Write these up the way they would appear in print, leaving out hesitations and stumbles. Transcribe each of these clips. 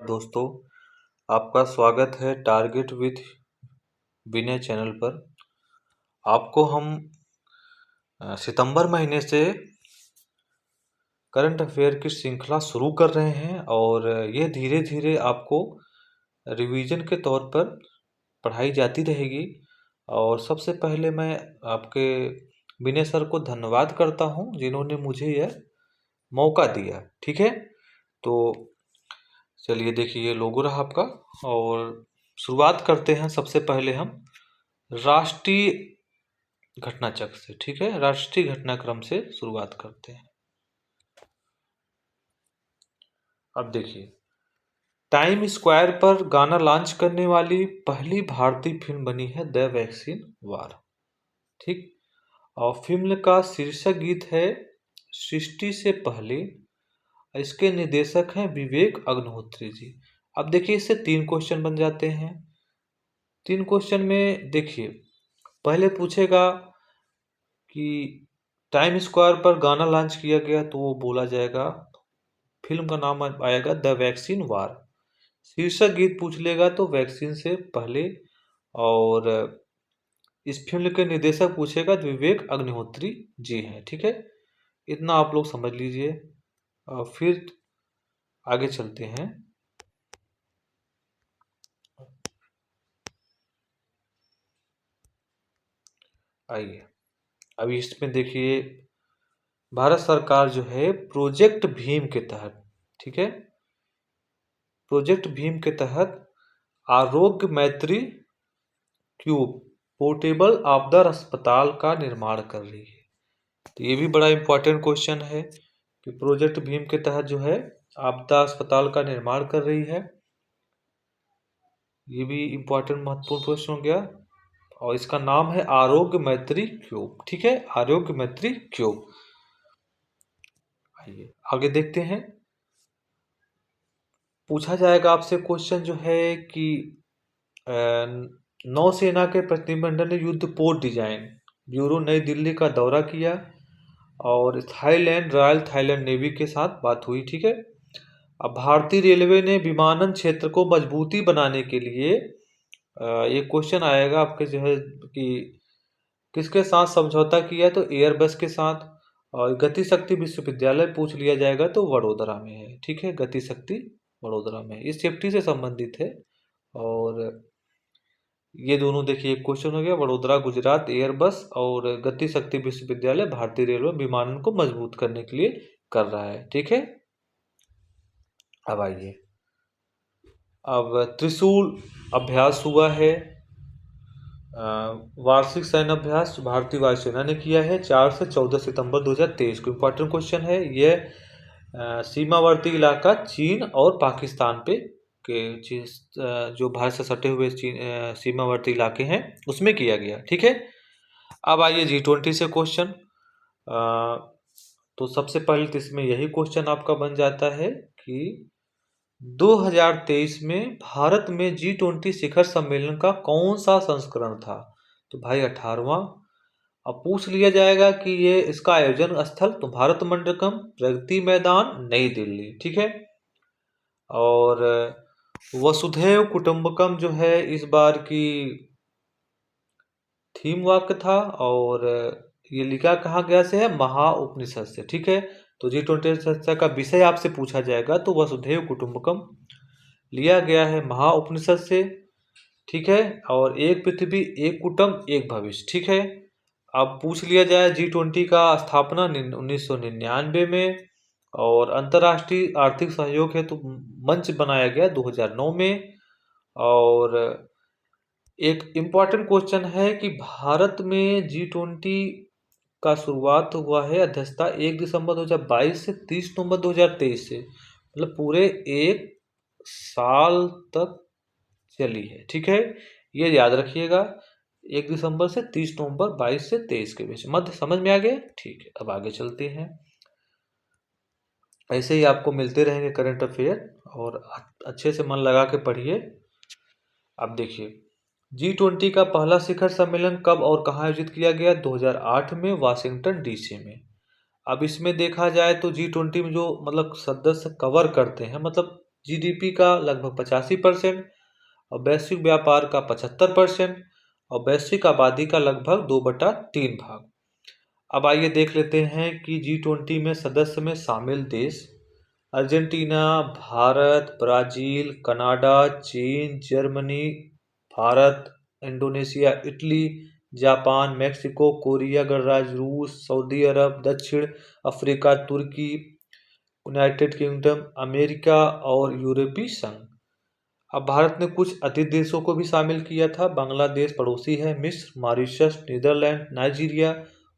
दोस्तों, आपका स्वागत है टारगेट विथ विनय चैनल पर। आपको हम सितंबर महीने से करंट अफेयर की श्रृंखला शुरू कर रहे हैं और ये धीरे धीरे आपको रिवीजन के तौर पर पढ़ाई जाती रहेगी। और सबसे पहले मैं आपके विनय सर को धन्यवाद करता हूँ जिन्होंने मुझे यह मौका दिया। ठीक है, तो चलिए देखिए ये लोगो रहा आपका और शुरुआत करते हैं। सबसे पहले हम राष्ट्रीय घटनाचक्र से, ठीक है, राष्ट्रीय घटनाक्रम से शुरुआत करते हैं। अब देखिए, टाइम स्क्वायर पर गाना लॉन्च करने वाली पहली भारतीय फिल्म बनी है द वैक्सीन वार। ठीक, और फिल्म का शीर्षक गीत है सृष्टि से पहले। इसके निर्देशक हैं विवेक अग्निहोत्री जी। अब देखिए इससे 3 क्वेश्चन बन जाते हैं। 3 क्वेश्चन में देखिए, पहले पूछेगा कि टाइम स्क्वायर पर गाना लॉन्च किया गया, तो वो बोला जाएगा, फिल्म का नाम आएगा द वैक्सीन वार। शीर्षक गीत पूछ लेगा तो वैक्सीन से पहले। और इस फिल्म के निर्देशक पूछेगा तो विवेक अग्निहोत्री जी हैं। ठीक है, इतना आप लोग समझ लीजिए। फिर आगे चलते हैं। आइए, अभी इसमें देखिए, भारत सरकार जो है प्रोजेक्ट भीम के तहत, ठीक है, प्रोजेक्ट भीम के तहत आरोग्य मैत्री क्यूब पोर्टेबल आपदा अस्पताल का निर्माण कर रही है। तो ये भी बड़ा इंपॉर्टेंट क्वेश्चन है कि प्रोजेक्ट भीम के तहत जो है आपदा अस्पताल का निर्माण कर रही है। ये भी इंपॉर्टेंट महत्वपूर्ण प्रश्न हो गया। और इसका नाम है आरोग्य मैत्री क्यूब। ठीक है, आरोग्य मैत्री क्यूब। आइए आगे देखते हैं। पूछा जाएगा आपसे क्वेश्चन जो है कि नौसेना के प्रतिनिधिमंडल ने युद्धपोत डिजाइन ब्यूरो नई दिल्ली का दौरा किया और थाईलैंड रॉयल थाईलैंड नेवी के साथ बात हुई। ठीक है, अब भारतीय रेलवे ने विमानन क्षेत्र को मजबूती बनाने के लिए एक क्वेश्चन आएगा आपके जो है कि किसके साथ समझौता किया, तो एयरबस के साथ। और गति शक्ति विश्वविद्यालय पूछ लिया जाएगा तो वडोदरा में है। ठीक है, गति शक्ति वडोदरा में, इस सेफ्टी से संबंधित है। और ये दोनों देखिए, एक क्वेश्चन हो गया, वडोदरा गुजरात एयरबस और गति शक्ति विश्वविद्यालय भारतीय रेलवे विमानन को मजबूत करने के लिए कर रहा है। ठीक है, अब आइए, अब त्रिशूल अभ्यास हुआ है, वार्षिक सैन्य अभ्यास भारतीय वायुसेना ने किया है 4 से 14 सितंबर 2023 को। इम्पोर्टेंट क्वेश्चन है यह। सीमावर्ती इलाका चीन और पाकिस्तान पे के जो भारत से सटे हुए सीमावर्ती इलाके हैं उसमें किया गया। ठीक है, अब आइए G20 से क्वेश्चन। तो सबसे पहले तो इसमें यही क्वेश्चन आपका बन जाता है कि 2023 में भारत में G20 शिखर सम्मेलन का कौन सा संस्करण था, तो भाई 18वां। अब पूछ लिया जाएगा कि ये इसका आयोजन स्थल, तो भारत मंडपम प्रगति मैदान नई दिल्ली। ठीक है, और वसुधैव कुटुंबकम जो है इस बार की थीम वाक्य था और ये लिखा कहाँ गया से है, महाउपनिषद से। ठीक है, तो G20 चर्चा का विषय आपसे पूछा जाएगा तो वसुधैव कुटुंबकम लिया गया है महाउपनिषद से। ठीक है, और एक पृथ्वी एक कुटुंब एक भविष्य। ठीक है, अब पूछ लिया जाए G20 का स्थापना 1999 में और अंतर्राष्ट्रीय आर्थिक सहयोग है तो मंच बनाया गया 2009 में। और एक इम्पॉर्टेंट क्वेश्चन है कि भारत में G20 का शुरुआत हुआ है अध्यक्षता 1 दिसंबर 2022 से 30 नवंबर 2023 से, मतलब पूरे 1 साल तक चली है। ठीक है, ये याद रखिएगा, 1 दिसंबर से 30 नवंबर 22 से 23 के बीच। मध्य समझ में आ गया। ठीक है, अब आगे चलते हैं। ऐसे ही आपको मिलते रहेंगे करंट अफेयर और अच्छे से मन लगा के पढ़िए। अब देखिए, G20 का पहला शिखर सम्मेलन कब और कहाँ आयोजित किया गया, 2008 में वाशिंगटन DC में। अब इसमें देखा जाए तो G20 में जो मतलब सदस्य कवर करते हैं, मतलब जीडीपी का लगभग 85% और वैश्विक व्यापार का 75% और वैश्विक आबादी का लगभग 2/3 भाग। अब आइए देख लेते हैं कि G20 में सदस्य में शामिल देश अर्जेंटीना, भारत, ब्राजील, कनाडा, चीन, Germany, Bharat, Indonesia, Italy, Japan, Mexico, Korea गणराज्य, रूस, सऊदी अरब, दक्षिण अफ्रीका, तुर्की, यूनाइटेड किंगडम, अमेरिका और यूरोपीय संघ। अब भारत ने कुछ अतिथि देशों को भी शामिल किया था। बांग्लादेश पड़ोसी है, मिस्र, मॉरिशस, नीदरलैंड, नाइजीरिया,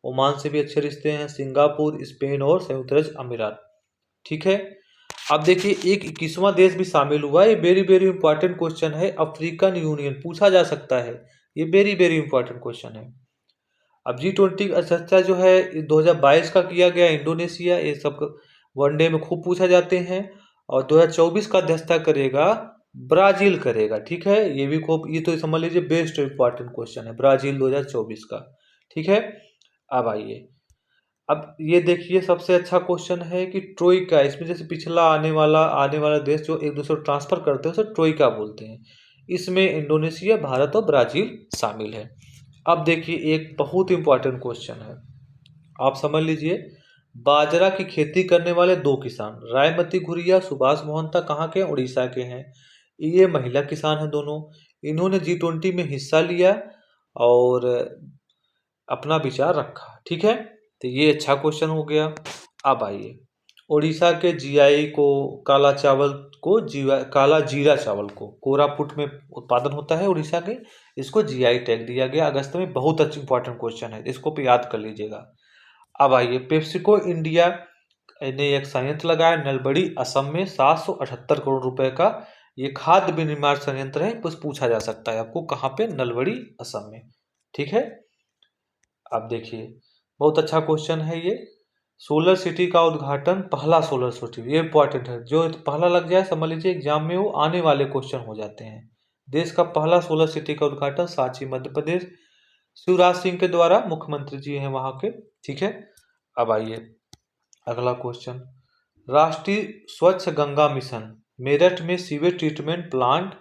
ओमान से भी अच्छे रिश्ते हैं, सिंगापुर, स्पेन और संयुक्त राज्य अमीरात। ठीक है। अब देखिए एक 21वां देश भी शामिल हुआ है। ये वेरी वेरी इंपॉर्टेंट क्वेश्चन है। अफ्रीकन यूनियन पूछा जा सकता है। ये वेरी वेरी इंपॉर्टेंट क्वेश्चन है। अब G20 की अध्यक्षता जो है 2022 का किया गया इंडोनेशिया। ये सब वनडे में खूब पूछा जाते हैं। और 2024 का अध्यक्षता करेगा ब्राजील करेगा। ठीक है। ये भी खूब, ये तो समझ लीजिए बेस्ट इंपॉर्टेंट क्वेश्चन है ब्राजील 2024 का। ठीक है। अब आइए, अब ये देखिए सबसे अच्छा क्वेश्चन है कि ट्रोइका, इसमें जैसे पिछला आने वाला देश जो एक दूसरे को ट्रांसफर करते हैं उसे ट्रोइका बोलते हैं। इसमें इंडोनेशिया, भारत और ब्राजील शामिल है। अब देखिए एक बहुत इंपॉर्टेंट क्वेश्चन है, आप समझ लीजिए। बाजरा की खेती करने वाले दो किसान रायमती घुरिया, सुभाष मोहंता कहाँ के? उड़ीसा के हैं। ये महिला किसान हैं दोनों। इन्होंने G20 में हिस्सा लिया और अपना विचार रखा। ठीक है। तो ये अच्छा क्वेश्चन हो गया। अब आइए, उड़ीसा के जीआई को काला चावल को काला जीरा चावल को कोरापुट में उत्पादन होता है उड़ीसा के, इसको जीआई टैग दिया गया अगस्त में। बहुत अच्छा इंपॉर्टेंट क्वेश्चन है, इसको भी याद कर लीजिएगा। अब आइए, पेप्सिको इंडिया ने एक संयंत्र लगाया नलबड़ी असम में 778 करोड़ रुपए का। ये खाद्य विनिर्माण संयंत्र है, बस पूछा जा सकता है आपको कहाँ पे? नलबड़ी असम में। ठीक है। अब देखिए बहुत अच्छा क्वेश्चन है ये। सोलर सिटी का उद्घाटन, पहला सोलर सिटी, ये इंपॉर्टेंट है। जो पहला लग जाए समझ लीजिए एग्जाम में वो आने वाले क्वेश्चन हो जाते हैं। देश का पहला सोलर सिटी का उद्घाटन सांची मध्य प्रदेश, शिवराज सिंह के द्वारा, मुख्यमंत्री जी हैं वहाँ के। ठीक है। अब आइए अगला क्वेश्चन, राष्ट्रीय स्वच्छ गंगा मिशन मेरठ में सीवेज ट्रीटमेंट प्लांट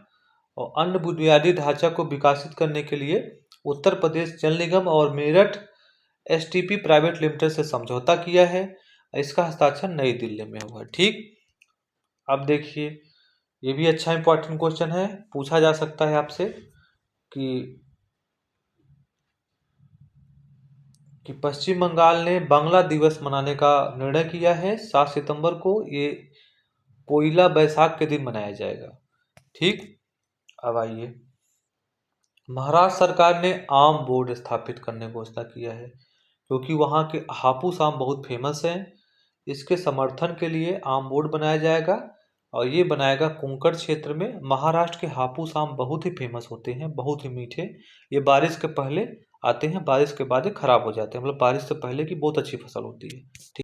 और अन्य बुनियादी ढांचा को विकसित करने के लिए उत्तर प्रदेश जल निगम और मेरठ एसटीपी प्राइवेट लिमिटेड से समझौता किया है। इसका हस्ताक्षर नई दिल्ली में हुआ। ठीक। अब देखिए ये भी अच्छा इंपॉर्टेंट क्वेश्चन है, पूछा जा सकता है आपसे कि पश्चिम बंगाल ने बांग्ला दिवस मनाने का निर्णय किया है 7 सितंबर को। ये पोइला बैसाख के दिन मनाया जाएगा। ठीक। अब आइए, महाराष्ट्र सरकार ने आम बोर्ड स्थापित करने की घोषणा किया है क्योंकि वहाँ के हापुस आम बहुत फेमस हैं। इसके समर्थन के लिए आम बोर्ड बनाया जाएगा और ये बनाएगा कोंकण क्षेत्र में। महाराष्ट्र के हापुस आम बहुत ही फेमस होते हैं, बहुत ही मीठे। ये बारिश के पहले आते हैं, बारिश के बाद ये खराब हो जाते हैं, मतलब बारिश से पहले की बहुत अच्छी फसल होती है। ठीक।